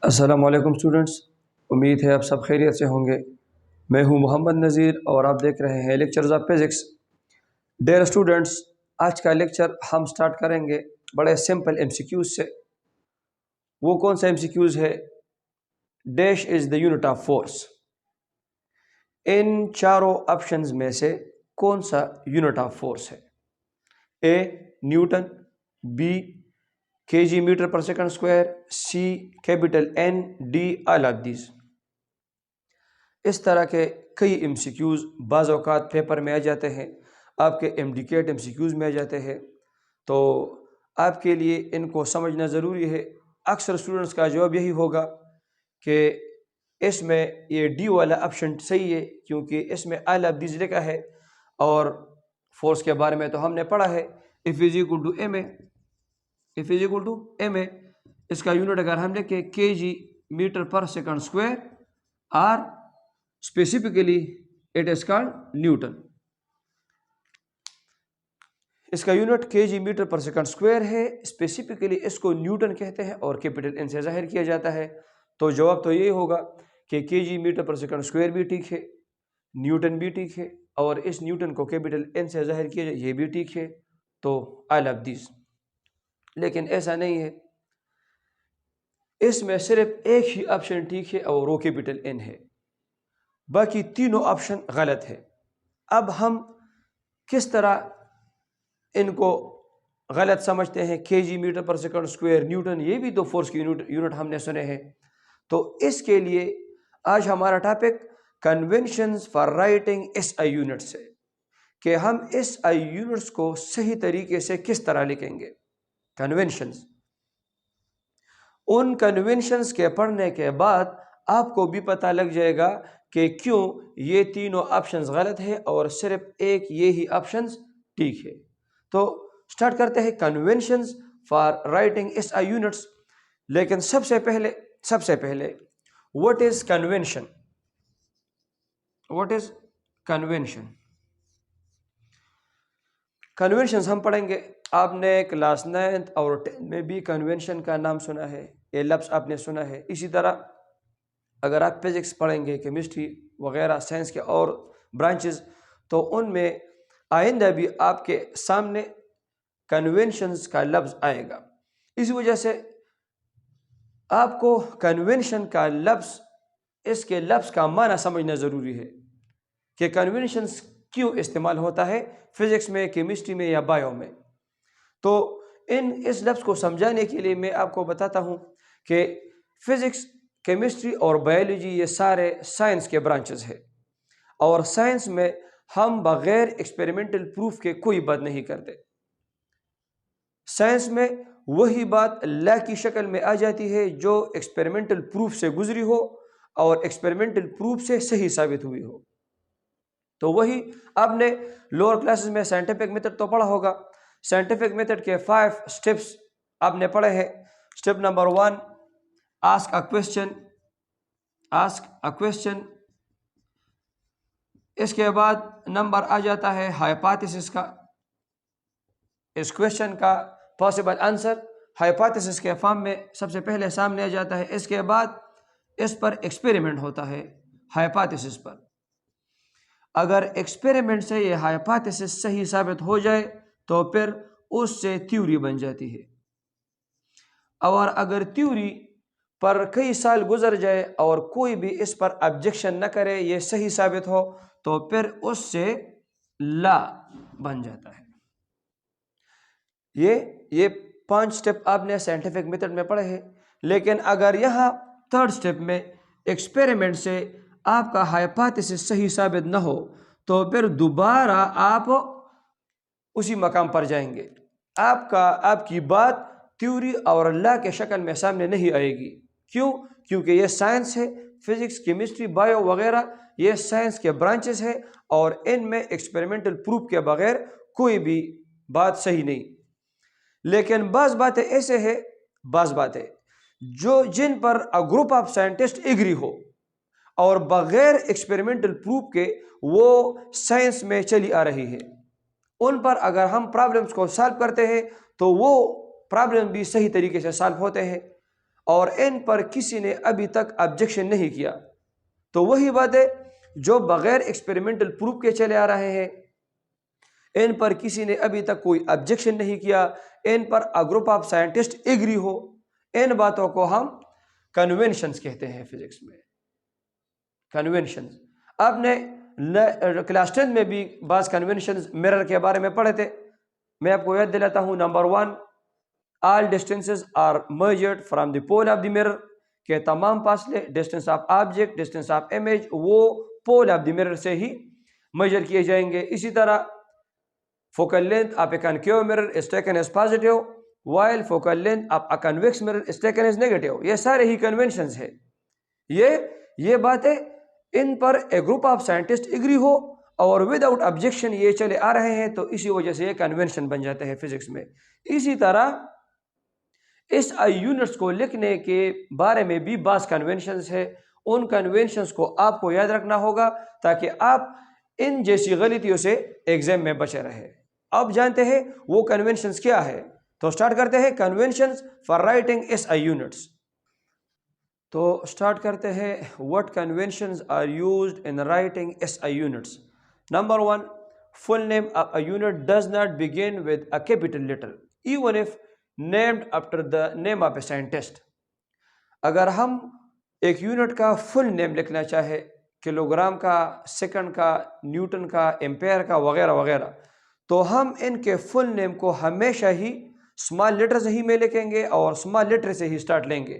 السلام علیکم اسٹوڈنٹس، امید ہے آپ سب خیریت سے ہوں گے۔ میں ہوں محمد نذیر اور آپ دیکھ رہے ہیں lectures of physics. Dear students, آج کا لیکچر ہم سٹارٹ کریں گے بڑے سمپل ایم سی کیوز سے۔ وہ کون سا ایم سی کیوز ہے؟ Dash is the unit of force. ان چاروں آپشنز میں سے کون سا یونٹ آف فورس ہے؟ اے newton, B K G metre per second square, C capital N, D all of these. اس طرح کے کئی ایم سی کیوز بعض اوقات پیپر میں آ جاتے ہیں، آپ کے MDCAT M C Qs میں آ جاتے ہیں، تو آپ کے لیے ان کو سمجھنا ضروری ہے۔ اکثر اسٹوڈنٹس کا جواب یہی ہوگا کہ اس میں یہ ڈی والا آپشن صحیح ہے، کیونکہ اس میں آل آف دیز لکھا ہے، اور فورس کے بارے میں تو ہم نے پڑھا ہے F is equal to ma۔ F is equal to ma، اس کا یونٹ اگر ہم لکھیں K G metre per second square, اور specifically it is called newton. اس کا unit K G metre per second square ہے، اسپیسیفکلی اس کو نیوٹن کہتے ہیں اور کیپٹل این سے ظاہر کیا جاتا ہے۔ تو جواب تو یہ ہوگا کہ کے G metre per second square بھی ٹھیک ہے، نیوٹن بھی ٹھیک ہے، اور اس نیوٹن کو کیپٹل این سے ظاہر کیا جائے یہ بھی ٹھیک ہے، تو آل آف دیز۔ لیکن ایسا نہیں ہے، اس میں صرف ایک ہی آپشن ٹھیک ہے اور وہ کیپٹل این ہے، باقی تینوں آپشن غلط ہے۔ اب ہم کس طرح ان کو غلط سمجھتے ہیں؟ K G metre per second square, newton, یہ بھی تو فورس کی یونٹ ہم نے سنے ہیں۔ تو اس کے لیے آج ہمارا topic conventions for writing S I units ہے، کہ ہم ایس آئی یونٹس کو صحیح طریقے سے کس طرح لکھیں گے۔ کنونشنز، ان کنونشنز کے پڑھنے کے بعد آپ کو بھی پتہ لگ جائے گا کہ کیوں یہ تینوں آپشنز غلط ہے اور صرف ایک یہی آپشنز ٹھیک ہے۔ تو سٹارٹ کرتے ہیں conventions for writing S I units. لیکن سب سے پہلے what is convention? What is convention? Conventions ہم پڑھیں گے۔ آپ نے کلاس 9 اور 10 میں بھی کنونشن کا نام سنا ہے، یہ لفظ آپ نے سنا ہے۔ اسی طرح اگر آپ فزکس پڑھیں گے، کیمسٹری وغیرہ سائنس کے اور برانچز، تو ان میں آئندہ بھی آپ کے سامنے کنونشنز کا لفظ آئے گا۔ اس وجہ سے آپ کو کنونشن کا لفظ، اس کے لفظ کا معنی سمجھنا ضروری ہے کہ کنونشنز کیوں استعمال ہوتا ہے فزکس میں، کیمسٹری میں یا بایو میں۔ تو اس لفظ کو سمجھانے کے لیے میں آپ کو بتاتا ہوں کہ فزکس، کیمسٹری اور بایولوجی یہ سارے سائنس کے برانچز ہیں، اور سائنس میں ہم بغیر ایکسپیریمنٹل پروف کے کوئی بات نہیں کرتے۔ سائنس میں وہی بات اللہ کی شکل میں آ جاتی ہے جو ایکسپیریمنٹل پروف سے گزری ہو اور ایکسپیریمنٹل پروف سے صحیح ثابت ہوئی ہو۔ تو وہی آپ نے لوور کلاسز میں سائنٹیفک میتھڈ تو پڑھا ہوگا۔ سائنٹیفک میتھڈ کے 5 سٹیپس آپ نے پڑھے ہیں۔ Step number 1، ask a question. Ask a question. اس کے بعد نمبر آ جاتا ہے ہائپوتھیسس کا، اس کویسچن کا پاسبل آنسر ہائپوتھیسس کے فارم میں سب سے پہلے سامنے آ جاتا ہے۔ اس کے بعد اس پر ایکسپیریمنٹ ہوتا ہے ہائپوتھیسس پر۔ اگر ایکسپیریمنٹ سے یہ ہائپوتھیسس صحیح ثابت ہو جائے تو پھر اس سے تھیوری بن جاتی ہے، اور اگر تھیوری پر کئی سال گزر جائے اور کوئی بھی اس پر آبجیکشن نہ کرے، یہ صحیح ثابت ہو، تو پھر اس سے لا بن جاتا ہے۔ یہ 5 سٹیپ آپ نے سائنٹیفک میتھڈ میں پڑھے ہیں۔ لیکن اگر یہاں 3rd سٹیپ میں ایکسپیریمنٹ سے آپ کا ہائپوتھیسس صحیح ثابت نہ ہو، تو پھر دوبارہ آپ اسی مقام پر جائیں گے۔ آپ کی بات تھیوری اور لا کے شکل میں سامنے نہیں آئے گی۔ کیوں؟ کیونکہ یہ سائنس ہے، فزکس، کیمسٹری، بایو وغیرہ یہ سائنس کے برانچز ہیں، اور ان میں ایکسپیریمنٹل پروف کے بغیر کوئی بھی بات صحیح نہیں۔ لیکن بعض باتیں ایسے ہیں، بعض باتیں جن پر گروپ آف سائنٹسٹ ایگری ہو اور بغیر ایکسپیریمنٹل پروف کے وہ سائنس میں چلی آ رہی ہے، ان پر اگر ہم پرابلمس کو سالو کرتے ہیں تو وہ پرابلم بھی صحیح طریقے سے سالو ہوتے ہیں۔ اور ان پر کسی نے ابھی تک آبجیکشن نہیں کیا، تو وہی بات ہے جو بغیر ایکسپیریمنٹل پروف کے چلے آ رہے ہیں، ان پر کسی نے ابھی تک کوئی آبجیکشن نہیں کیا، ان پر گروپ آف سائنٹسٹ ایگری ہو، ان باتوں کو ہم کنونشنز کہتے ہیں فزکس میں، کنونشنز۔ آپ نے کلاس 10 میں بھی بعض کنونشنز مرر کے بارے میں پڑھے تھے، میں آپ کو یاد دلاتا ہوں۔ Number 1، all distances are measured from the pole of the mirror، کہ تمام فاصلے distance of object, distance of image, وہ پول آف دی مرر سے ہی میجر کیے جائیں گے۔ اسی طرح focal length of a concave mirror is taken as positive while focal length of a convex mirror is taken as negative۔ یہ سارے ہی conventions ہیں، یہ باتیں ان پر ایک گروپ آف سائنٹسٹ اگری ہو اور وداؤٹ آبجیکشن یہ چلے آ رہے ہیں، تو اسی وجہ سے یہ کنونشن بن جاتے ہیں فزکس میں۔ اسی طرح اس آئی یونٹس کو لکھنے کے بارے میں بھی بعض کنونشنز ہے، ان کنونشنز کو آپ کو یاد رکھنا ہوگا تاکہ آپ ان جیسی غلطیوں سے ایگزام میں بچے رہے۔ اب جانتے ہیں وہ کنونشنز کیا ہے، تو سٹارٹ کرتے ہیں conventions for writing S I units. تو سٹارٹ کرتے ہیں what conventions are used in writing SI units۔ Number 1، full name of a unit does not begin with a capital letter even if named after the name of a scientist۔ اگر ہم ایک unit کا فل نیم لکھنا چاہے، kilo gram کا، second کا، Newton کا، ampere کا، وغیرہ وغیرہ، تو ہم ان کے فل نیم کو ہمیشہ ہی اسمال لیٹر سے ہی میں لکھیں گے اور اسمال لیٹر سے ہی سٹارٹ لیں گے۔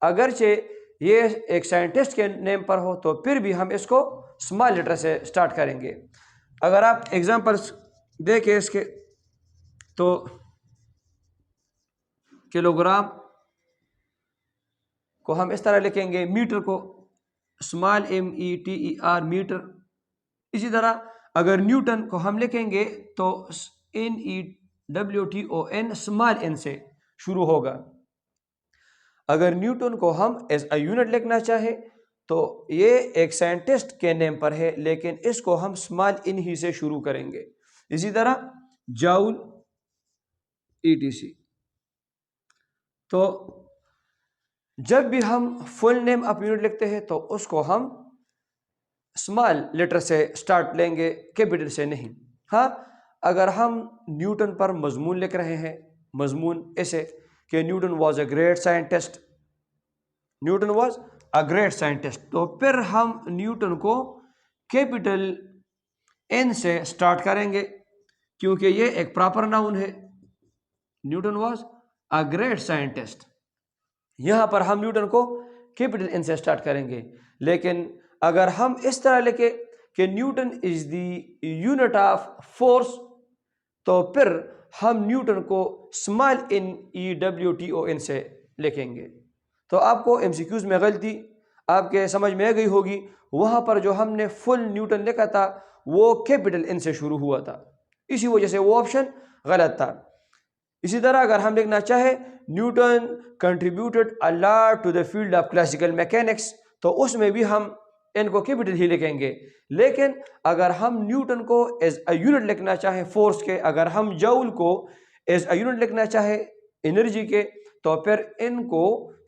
اگرچہ یہ ایک سائنٹسٹ کے نیم پر ہو تو پھر بھی ہم اس کو اسمال لیٹر سے سٹارٹ کریں گے۔ اگر آپ ایگزامپلس دیکھیں اس کے، تو کلو گرام کو ہم اس طرح لکھیں گے، میٹر کو اسمال METER میٹر۔ اسی طرح اگر نیوٹن کو ہم لکھیں گے تو NEWTON اسمال n سے شروع ہوگا۔ اگر نیوٹن کو ہم ایز اے یونٹ لکھنا چاہے تو یہ ایک سائنٹسٹ کے نیم پر ہے، لیکن اس کو ہم اسمال ان ہی سے شروع کریں گے۔ اسی طرح جاؤل ETC۔ تو جب بھی ہم فل نیم آف یونٹ لکھتے ہیں تو اس کو ہم اسمال لیٹر سے سٹارٹ لیں گے، کیپٹل سے نہیں۔ ہاں، اگر ہم نیوٹن پر مضمون لکھ رہے ہیں، مضمون ایسے کہ Newton was a great scientist, Newton was a great scientist, تو پھر ہم نیوٹن کو کیپٹل N سے سٹارٹ کریں گے کیونکہ یہ ایک پراپر ناؤن ہے۔ Newton was a great scientist, یہاں پر ہم نیوٹن کو کیپٹل N سے سٹارٹ کریں گے۔ لیکن اگر ہم اس طرح لکھیں کہ Newton is the unit of force, تو پھر ہم نیوٹن کو اسمال NEWTON سے لکھیں گے۔ تو آپ کو MCQs میں غلطی آپ کے سمجھ میں آ گئی ہوگی، وہاں پر جو ہم نے فل نیوٹن لکھا تھا وہ کیپٹل N سے شروع ہوا تھا، اسی وجہ سے وہ آپشن غلط تھا۔ اسی طرح اگر ہم لکھنا چاہے newton contributed a lot to the field of classical mechanics, تو اس میں بھی ہم ان کو کیپٹل ہی لکھیں گے۔ لیکن اگر ہم نیوٹن کو ایز اے یونٹ لکھنا چاہے فورس کے، اگر ہم جاؤل کو ایز اے یونٹ لکھنا چاہے انرجی کے، تو پھر ان کو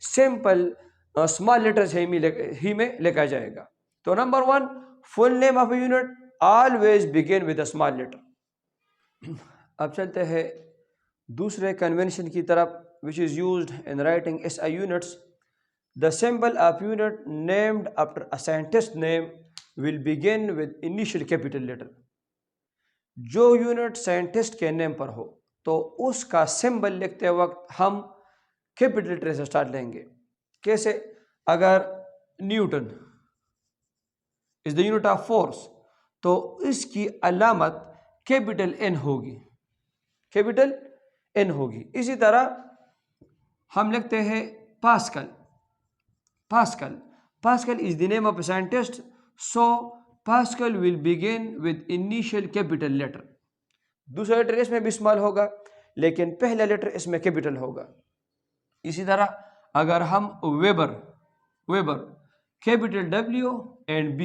سمپل اسمال لیٹرز ہی میں لکھا جائے گا۔ تو number 1، full name of a unit always begin with a small letter. اب چلتے ہیں دوسرے کنونشن کی طرف which is used in writing SI units۔ The symbol of unit named after a scientist name will begin with initial capital letter۔ جو unit scientist کے نیم پر ہو تو اس کا سمبل لکھتے وقت ہم کیپٹل لیٹر سے سٹارٹ لیں گے۔ کیسے؟ اگر Newton is the unit of force تو اس کی علامت کیپٹل N ہوگی، کیپٹل N ہوگی۔ اسی طرح ہم لکھتے ہیں Pascal, Pascal is the name of a scientist, so Pascal will begin with initial capital letter۔ دوسرا لیٹر اس میں بھی اسمال ہوگا لیکن پہلا لیٹر اس میں کیپٹل ہوگا۔ اسی طرح اگر ہم Weber capital W and B،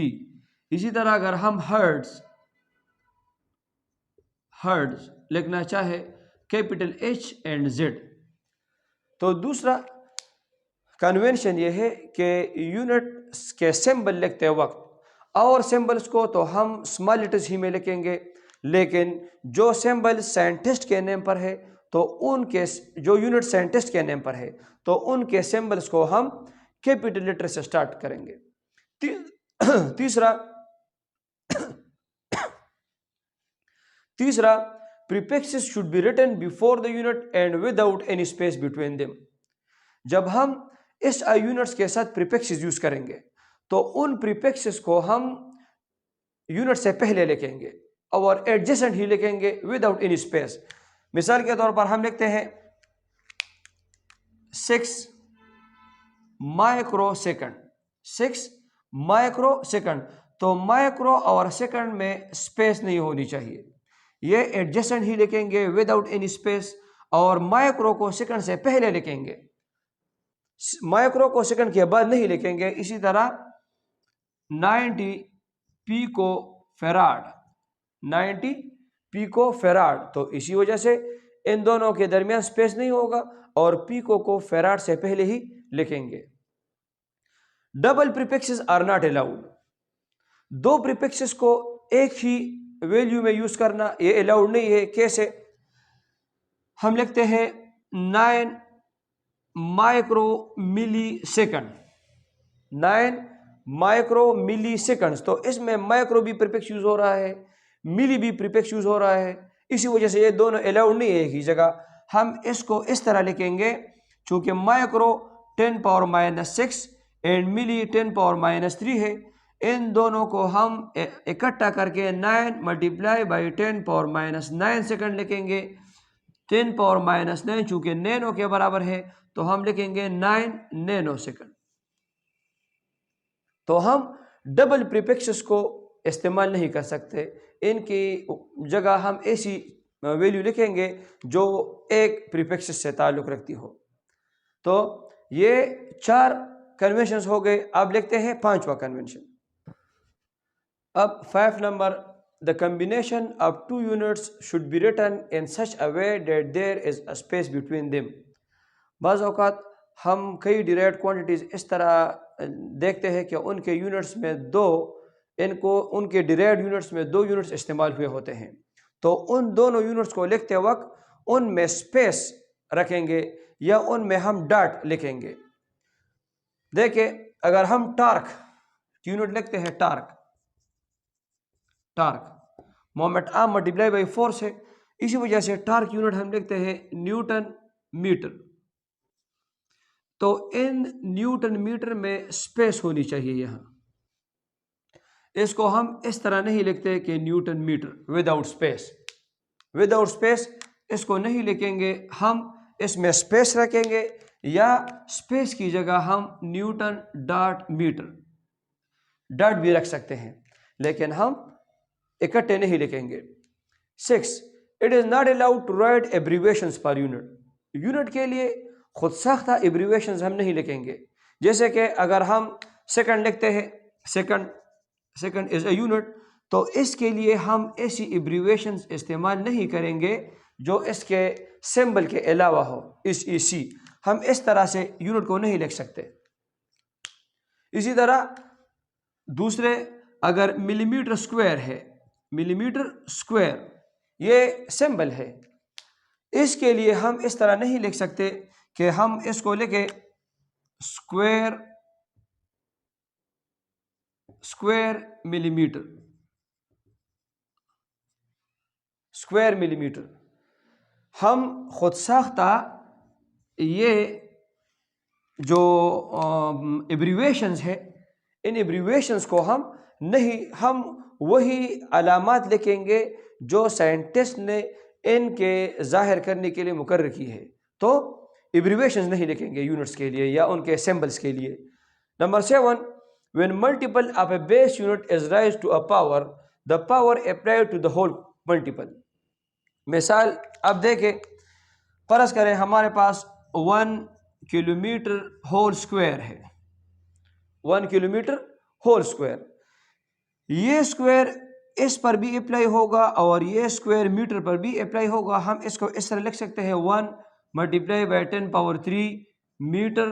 اسی طرح اگر ہم ہرٹز لکھنا چاہے کیپٹل H اینڈ Z۔ تو دوسرا کنونشن یہ ہے کہ یونٹ کے سمبل لکھتے وقت اور سمبلس کو تو ہم اسمال لیٹرز ہی میں لکھیں گے، لیکن جو سمبل سائنٹسٹ کے نیم پر ہے تو ان کے جو یونٹ سائنٹسٹ کے نیم پر ہے تو ان کے سمبلس کو ہم کیپیٹل لیٹر سے سٹارٹ کریں گے۔ تیسرا prefixes should be written before the unit and without any space between them۔ جب ہم اس یونٹس کے ساتھ پریفکسز یوز کریں گے تو ان پریفکسز کو ہم یونٹ سے پہلے لکھیں گے اور ایڈجسنٹ ہی لکھیں گے وداؤٹ اینی اسپیس۔ مثال کے طور پر ہم لکھتے ہیں 6 مائکرو سیکنڈ، 6 مائکرو سیکنڈ، تو مائکرو اور سیکنڈ میں اسپیس نہیں ہونی چاہیے، یہ ایڈجسنٹ ہی لکھیں گے وداؤٹ اینی اسپیس، اور مائکرو کو سیکنڈ سے پہلے لکھیں گے، مائکرو کو سیکنڈ کے بعد نہیں لکھیں گے۔ اسی طرح 90 پیکو فیراڈ، 90 پیکو فیراڈ، تو اسی وجہ سے ان دونوں کے درمیان سپیس نہیں ہوگا اور پیکو کو فیراڈ سے پہلے ہی لکھیں گے۔ Double prefixes are not allowed, دو پریفکسز کو ایک ہی ویلیو میں یوز کرنا یہ الاؤڈ نہیں ہے۔ کیسے؟ ہم لکھتے ہیں 9 مائکرو ملی سیکنڈ، 9 مائکرو ملی سیکنڈز، تو اس میں مائکرو بھی پریفکس یوز ہو رہا ہے، ملی بھی پریفکس یوز ہو رہا ہے، اسی وجہ سے یہ دونوں الاؤڈ نہیں ہے ایک ہی جگہ۔ ہم اس کو اس طرح لکھیں گے، چونکہ مائکرو 10⁻⁻6 اینڈ ملی 10⁻³ ہے، ان دونوں کو ہم اکٹھا کر کے 9 × 10⁻9 سیکنڈ لکھیں گے۔ 10⁻9 چونکہ نینو کے برابر ہے تو ہم لکھیں گے 9 نینو سیکنڈ۔ تو ہم ڈبل پریفکسز کو استعمال نہیں کر سکتے، ان کی جگہ ہم ایسی ویلیو لکھیں گے جو ایک پریفکس سے تعلق رکھتی ہو۔ تو یہ 4 کنونشنز ہو گئے، اب لکھتے ہیں 5واں کنونشن۔ اب 5 number, the combination of 2 units should be written in such a way that there is a space between them۔ بعض اوقات ہم کئی ڈیرائیوڈ کوانٹیٹیز اس طرح دیکھتے ہیں کہ ان کے یونٹس میں ان کے ڈیرائیوڈ یونٹس میں 2 یونٹس استعمال ہوئے ہوتے ہیں، تو ان دونوں یونٹس کو لکھتے وقت ان میں سپیس رکھیں گے یا ان میں ہم ڈاٹ لکھیں گے۔ دیکھیں، اگر ہم ٹارک یونٹ لکھتے ہیں، talk moment arm multiply by force ہے، اسی وجہ سے ٹارک یونٹ ہم لکھتے ہیں نیوٹن میٹر، تو ان نیوٹن میٹر میں سپیس ہونی چاہیے۔ یہاں اس کو ہم اس طرح نہیں لکھتے کہ نیوٹن میٹر وداؤٹ سپیس اس کو نہیں لکھیں گے، ہم اس میں سپیس رکھیں گے یا سپیس کی جگہ ہم نیوٹن ڈاٹ میٹر ڈاٹ بھی رکھ سکتے ہیں، لیکن ہم اکٹھے نہیں لکھیں گے۔ 6 it is not allowed to write abbreviations per unit، unit کے لیے خود ساختہ ایبریویشنز ہم نہیں لکھیں گے۔ جیسے کہ اگر ہم سیکنڈ لکھتے ہیں، سیکنڈ از اے یونٹ، تو اس کے لیے ہم ایسی ایبریویشنز استعمال نہیں کریں گے جو اس کے سمبل کے علاوہ ہو، SEC، ہم اس طرح سے یونٹ کو نہیں لکھ سکتے۔ اسی طرح دوسرے، اگر ملی میٹر اسکوائر ہے، ملی میٹر اسکوائر یہ سمبل ہے، اس کے لیے ہم اس طرح نہیں لکھ سکتے کہ ہم اس کو لکھیں اسکوائر ملی میٹر، ہم خود ساختہ یہ جو ایبریویشنز ہے، ان ایبریویشنز کو ہم وہی علامات لکھیں گے جو سائنٹسٹ نے ان کے ظاہر کرنے کے لیے مقرر کی ہے، تو ایبریویشنز نہیں لکھیں گے یونٹس کے لیے یا ان کے سمبلز کے لیے۔ Number 7 when multiple of a base unit is raised to a power, the power applied to the whole multiple۔ مثال اب دیکھیں، فرض کریں ہمارے پاس 1 کلومیٹر ہول اسکوائر ہے، 1 کلومیٹر ہول اسکوائر، یہ اسکوائر اس پر بھی اپلائی ہوگا اور یہ اسکوائر میٹر پر بھی اپلائی ہوگا۔ ہم اس کو اس طرح لکھ سکتے ہیں 1 × 10⁻³ metre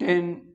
10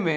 ma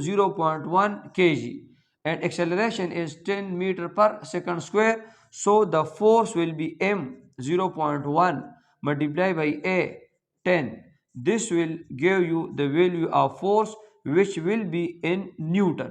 0.1 kg and acceleration is 10 meter per second square, so the force will be m 0.1 multiplied by a 10. This will give you the value of force which will be in Newton.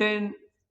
10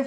f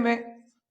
ma,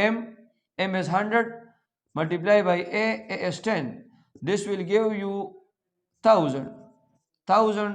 m is 100 multiplied by a is 10, this will give you 1000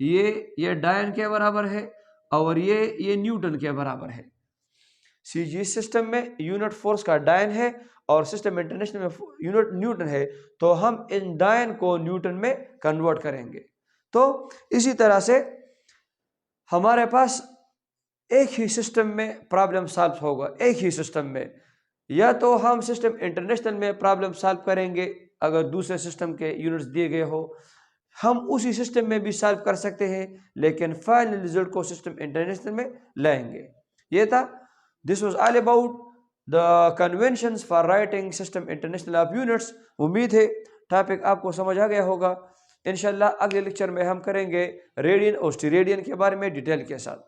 یہ ڈائن کے برابر ہے اور یہ Newton کے برابر ہے. سی جی system میں یونٹ فورس کا ڈائن ہے اور سسٹم انٹرنیشنل میں یونٹ نیوٹن ہے، تو ہم ان ڈائن کو نیوٹن میں کنورٹ کریں گے. تو اسی طرح سے ہمارے پاس ایک ہی سسٹم میں پرابلم سالو ہوگا، ایک ہی سسٹم میں. یا تو ہم سسٹم انٹرنیشنل میں پرابلم سالو کریں گے اگر دوسرے سسٹم کے یونٹس دیے گئے ہو، ہم اسی سسٹم میں بھی سالو کر سکتے ہیں لیکن فائنل رزلٹ کو سسٹم انٹرنیشنل میں لائیں گے. یہ تھا this was all about the conventions for writing system international of units. امید ہے ٹاپک آپ کو سمجھ آ گیا ہوگا. انشاءاللہ اگلے لیکچر میں ہم کریں گے ریڈین اور اسٹیریڈین کے بارے میں ڈیٹیل کے ساتھ.